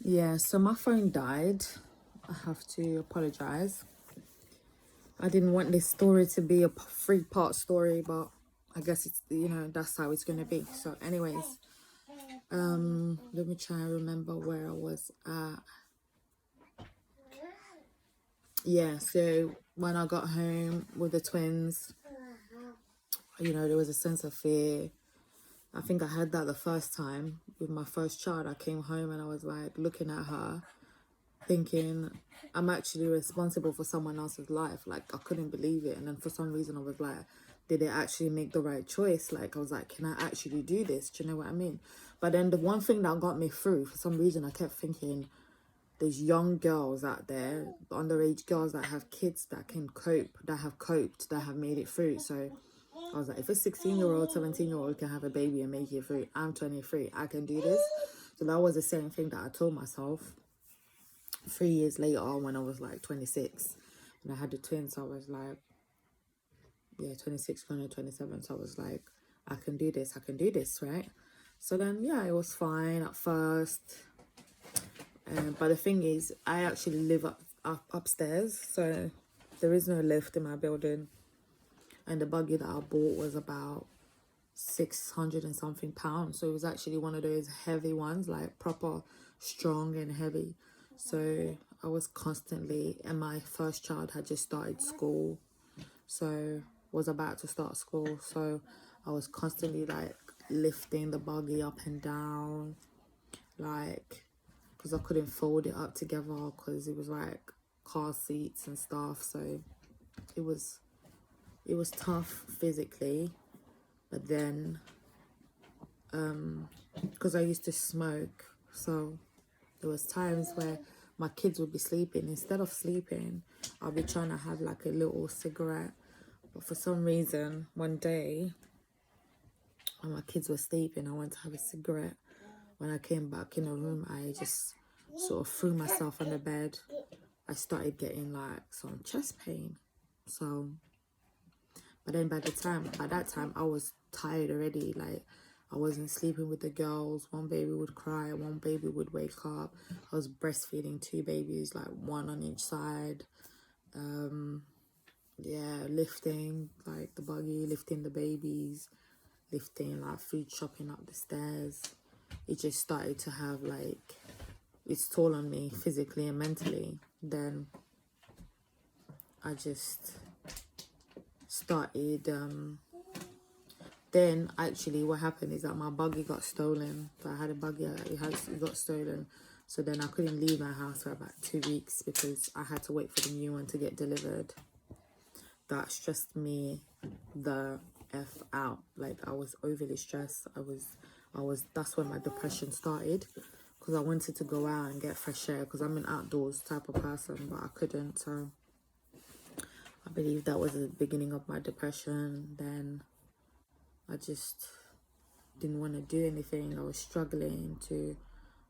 Yeah, so my phone died. I have to apologize. I didn't want this story to be a three-part story, but I guess it's, that's how it's gonna be. So anyways, let me try and remember where I was at. Yeah, so when I got home with the twins, there was a sense of fear. I think I had that the first time with my first child. I came home and I was like looking at her, thinking I'm actually responsible for someone else's life. Like, I couldn't believe it. And then for some reason I was like, did it actually make the right choice? Like, I was like, can I actually do this? Do you know what I mean? But then the one thing that got me through, for some reason I kept thinking, there's young girls out there, underage girls that have kids that can cope, that have coped, that have made it through. So I was like, if a 16-year-old, 17-year-old can have a baby and make it through, I'm 23, I can do this. So that was the same thing that I told myself 3 years later when I was like 26. And I had the twins, so I was like, 26 going to 27. So I was like, I can do this, right? So then, yeah, it was fine at first. But the thing is, I actually live upstairs, so there is no lift in my building. And the buggy that I bought was about 600 and something pounds. So it was actually one of those heavy ones, like proper strong and heavy. So I was constantly, and my first child had just started school, so was about to start school. So I was constantly like lifting the buggy up and down, like, because I couldn't fold it up together because it was like car seats and stuff. So it was tough physically. But then because I used to smoke, so there was times where my kids would be sleeping. Instead of sleeping, I'll be trying to have like a little cigarette. But for some reason, one day when my kids were sleeping, I went to have a cigarette. When I came back in the room, I just sort of threw myself on the bed. I started getting like some chest pain. So, but then by that time, I was tired already. Like, I wasn't sleeping with the girls. One baby would cry, one baby would wake up. I was breastfeeding two babies, like one on each side. Lifting like the buggy, lifting the babies, lifting like food, chopping up the stairs. It just started to have like its toll on me physically and mentally. Then I just started then actually what happened is that my buggy got stolen. So I had a buggy, it got stolen. So then I couldn't leave my house for about 2 weeks because I had to wait for the new one to get delivered. That stressed me the F out. Like, I was overly stressed. That's when my depression started, because I wanted to go out and get fresh air because I'm an outdoors type of person, but I couldn't. So I believe that was the beginning of my depression. Then I just didn't want to do anything. I was struggling to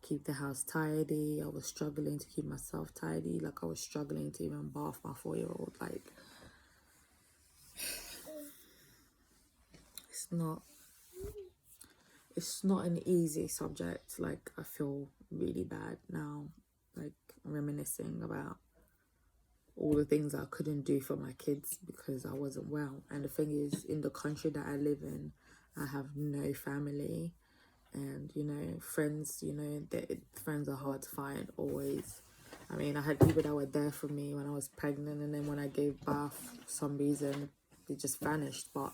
keep the house tidy. I was struggling to keep myself tidy. Like, I was struggling to even bath my 4-year-old. Like, it's not an easy subject. Like, I feel really bad now, like reminiscing about all the things I couldn't do for my kids because I wasn't well. And the thing is, in the country that I live in, I have no family. And, friends, friends are hard to find always. I mean, I had people that were there for me when I was pregnant, and then when I gave birth, for some reason, they just vanished. But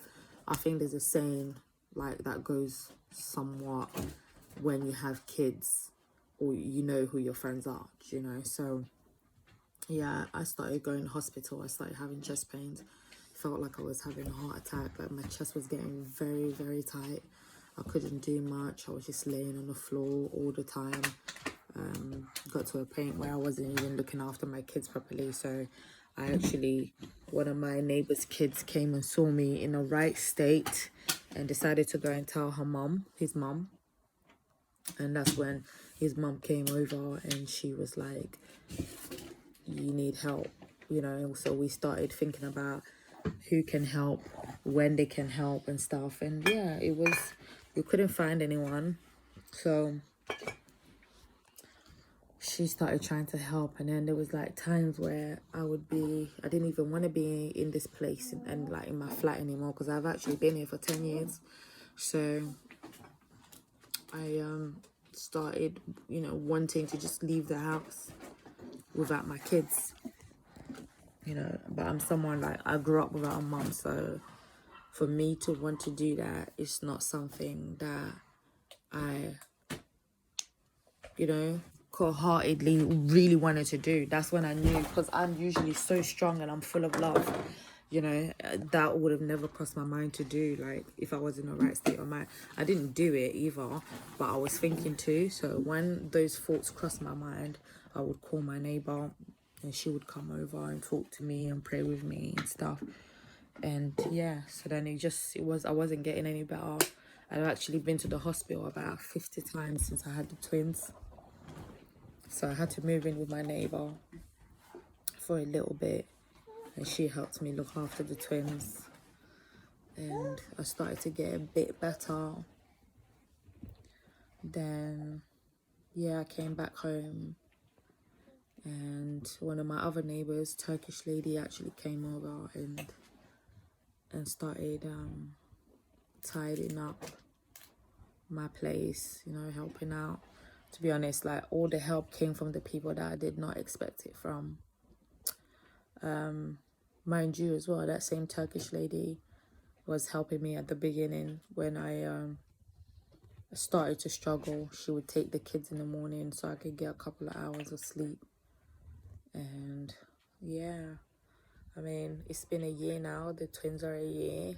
I think there's a saying like that goes somewhat when you have kids, or you know who your friends are, So yeah, I started going to hospital. I started having chest pains. Felt like I was having a heart attack. Like, my chest was getting very, very tight. I couldn't do much. I was just laying on the floor all the time. Got to a point where I wasn't even looking after my kids properly. So one of my neighbor's kids came and saw me in a right state and decided to go and tell his mom. And that's when his mom came over and she was like, you need help, So we started thinking about who can help, when they can help and stuff. And yeah, we couldn't find anyone. So she started trying to help, and then there was like times where I didn't even want to be in this place and like in my flat anymore, because I've actually been here for 10 years. So I started, you know, wanting to just leave the house without my kids, you know. But I'm someone, like, I grew up without a mum, so for me to want to do that, it's not something that I, you know, wholeheartedly really wanted to do. That's when I knew, because I'm usually so strong and I'm full of love, you know, that would have never crossed my mind to do, like, if I was in the right state of mind. I didn't do it either, but I was thinking to. So when those thoughts crossed my mind, I would call my neighbor and she would come over and talk to me and pray with me and stuff. And yeah, so then I wasn't getting any better. I've actually been to the hospital about 50 times since I had the twins. So I had to move in with my neighbor for a little bit, and she helped me look after the twins. And I started to get a bit better. Then, yeah, I came back home, and one of my other neighbors, Turkish lady, actually came over and started tidying up my place, you know, helping out. To be honest, like, all the help came from the people that I did not expect it from. Mind you as well, that same Turkish lady was helping me at the beginning when I started to struggle. She would take the kids in the morning so I could get a couple of hours of sleep. And yeah, I mean, it's been a year now. The twins are a year.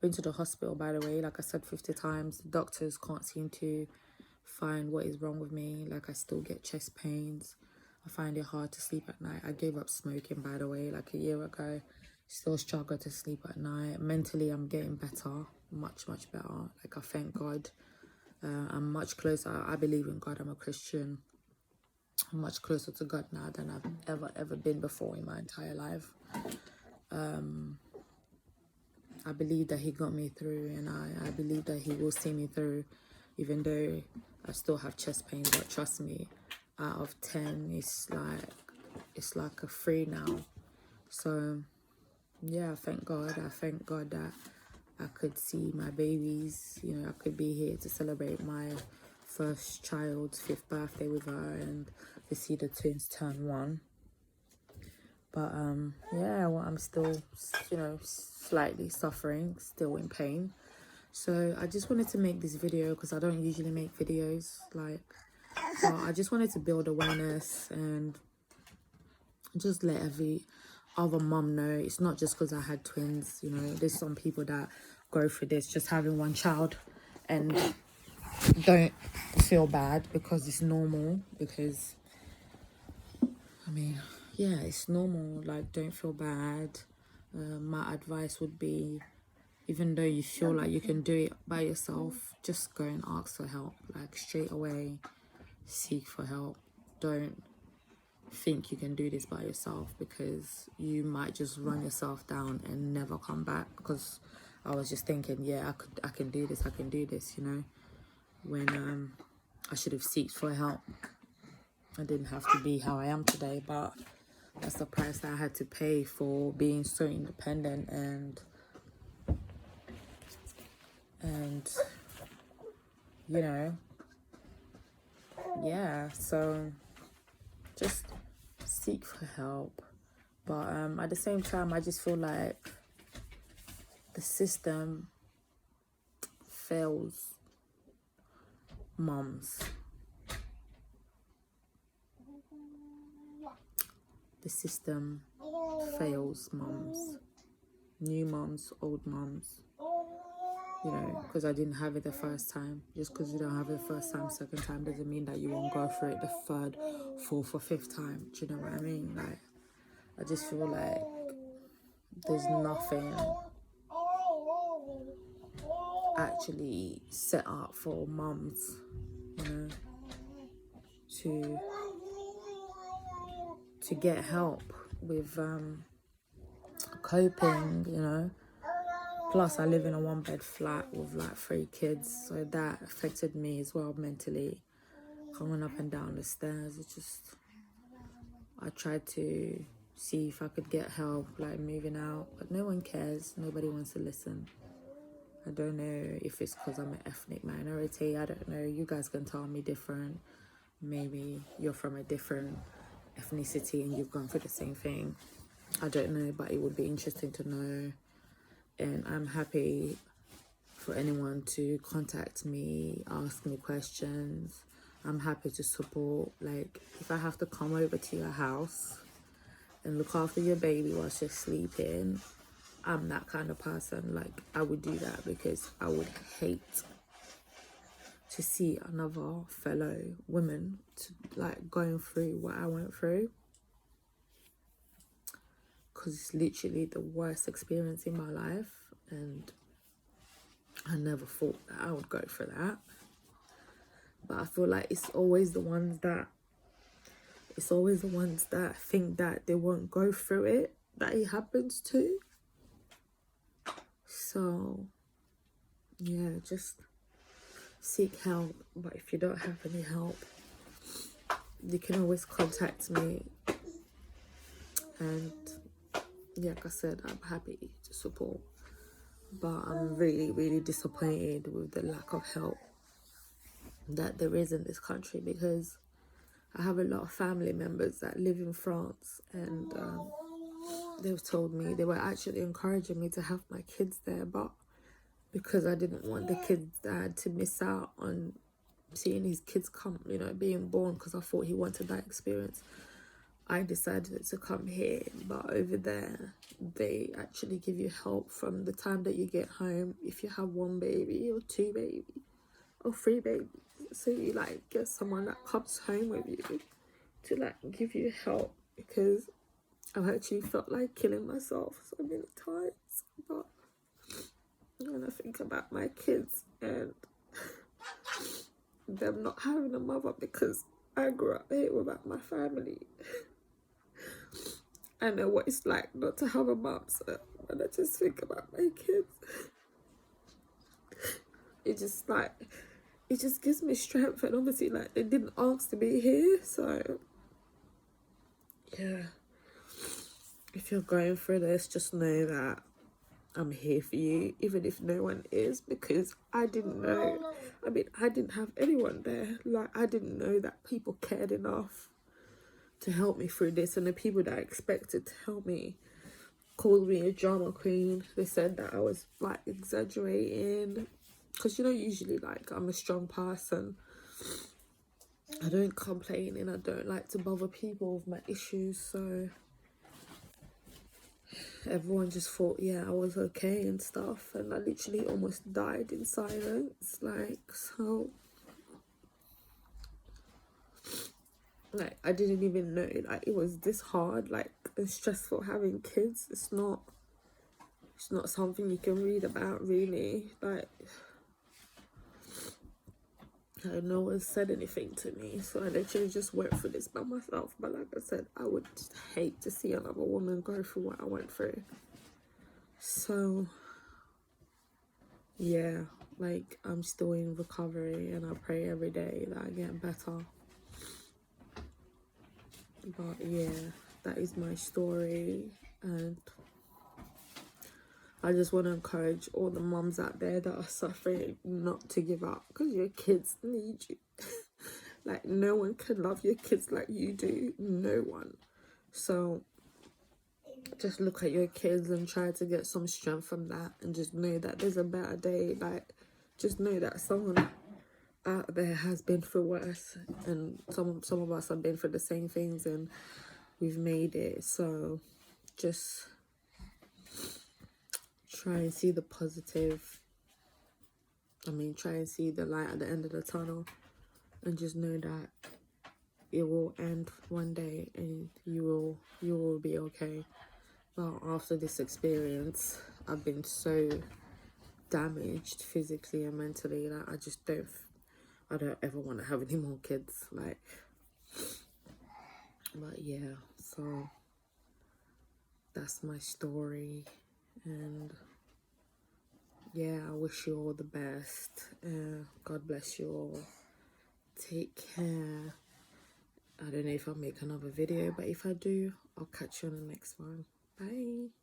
Been to the hospital, by the way, like I said, 50 times. The doctors can't seem to find what is wrong with me. Like, I still get chest pains. I find it hard to sleep at night. I gave up smoking, by the way, like a year ago. Still struggle to sleep at night. Mentally, I'm getting better, much better. Like, I thank God. I'm much closer. I believe in God. I'm a Christian. I'm much closer to God now than I've ever been before in my entire life. I believe that he got me through, and I believe that he will see me through, even though I still have chest pains. But trust me, out of 10, it's like a 3 now. So yeah, thank God. I thank God that I could see my babies. You know, I could be here to celebrate my first child's 5th birthday with her, and to see the twins turn 1. But yeah, well, I'm still, you know, slightly suffering, still in pain. So I just wanted to make this video because I don't usually make videos, like, but I just wanted to build awareness and just let every other mum know it's not just because I had twins. You know, there's some people that go through this just having one child and don't feel bad because it's normal. Because, I mean, yeah, it's normal. Like, don't feel bad. My advice would be, even though you feel like you can do it by yourself, just go and ask for help. Like, straight away, seek for help. Don't think you can do this by yourself, because you might just run yourself down and never come back. Because I was just thinking, yeah, I can do this, you know, when I should have sought for help. I didn't have to be how I am today, but that's the price that I had to pay for being so independent and you know, yeah. So just seek for help. But at the same time, I just feel like the system fails mums. The system fails mums. New mums, old mums. You know, because I didn't have it the first time. Just because you don't have it the first time, second time doesn't mean that you won't go through it the 3rd, 4th, or 5th time. Do you know what I mean? Like, I just feel like there's nothing actually set up for mums, you know, to get help with coping, you know. Plus, I live in a 1-bed flat with like 3 kids, so that affected me as well mentally. coming up and down the stairs. I tried to see if I could get help, like moving out, but no one cares. Nobody wants to listen. I don't know if it's because I'm an ethnic minority. I don't know. You guys can tell me different. Maybe you're from a different ethnicity and you've gone through the same thing. I don't know, but it would be interesting to know. And I'm happy for anyone to contact me, ask me questions. I'm happy to support. Like, if I have to come over to your house and look after your baby while she's sleeping, I'm that kind of person. Like, I would do that because I would hate to see another fellow woman like going through what I went through, because it's literally the worst experience in my life, and I never thought that I would go for that. But I feel like it's always the ones that think that they won't go through it that it happens to. So yeah, just seek help. But if you don't have any help, you can always contact me. And yeah, like I said, I'm happy to support. But I'm really, really disappointed with the lack of help that there is in this country, because I have a lot of family members that live in France, and they've told me they were actually encouraging me to have my kids there, but because I didn't want the kids' dad to miss out on seeing his kids come, being born, because I thought he wanted that experience, I decided to come here. But over there, they actually give you help from the time that you get home if you have one baby or two babies or three babies. So you like get someone that comes home with you to like give you help, because I've actually felt like killing myself so many times. But when I think about my kids and them not having a mother, because I grew up here without my family, I know what it's like not to have a mom. So when I just think about my kids, it just gives me strength. And obviously, like, they didn't ask to be here, so yeah. If you're going through this, just know that I'm here for you, even if no one is, because I didn't know. I mean, I didn't have anyone there. Like, I didn't know that people cared enough to help me through this, and the people that I expected to help me called me a drama queen. They said that I was like exaggerating, because usually, like, I'm a strong person. I don't complain and I don't like to bother people with my issues, so everyone just thought, yeah, I was okay and stuff, and I literally almost died in silence. So I didn't even know like it was this hard, like, and stressful having kids. It's not something you can read about, really. Like, no one said anything to me, so I literally just went through this by myself. But like I said, I would hate to see another woman go through what I went through. So yeah, like, I'm still in recovery, and I pray every day that I get better. But yeah, that is my story, and I just want to encourage all the mums out there that are suffering not to give up, because your kids need you. Like, no one can love your kids like you do. No one. So just look at your kids and try to get some strength from that, and just know that there's a better day. Like, just know that someone out there has been through worse, and some of us have been through the same things, and we've made it. So just try and see the positive. Try and see the light at the end of the tunnel, and just know that it will end one day, and you will be okay. But after this experience, I've been so damaged physically and mentally that I don't ever want to have any more kids. Like, but yeah, so that's my story, and yeah, I wish you all the best. God bless you all. Take care. I don't know if I'll make another video, but if I do, I'll catch you on the next one. Bye.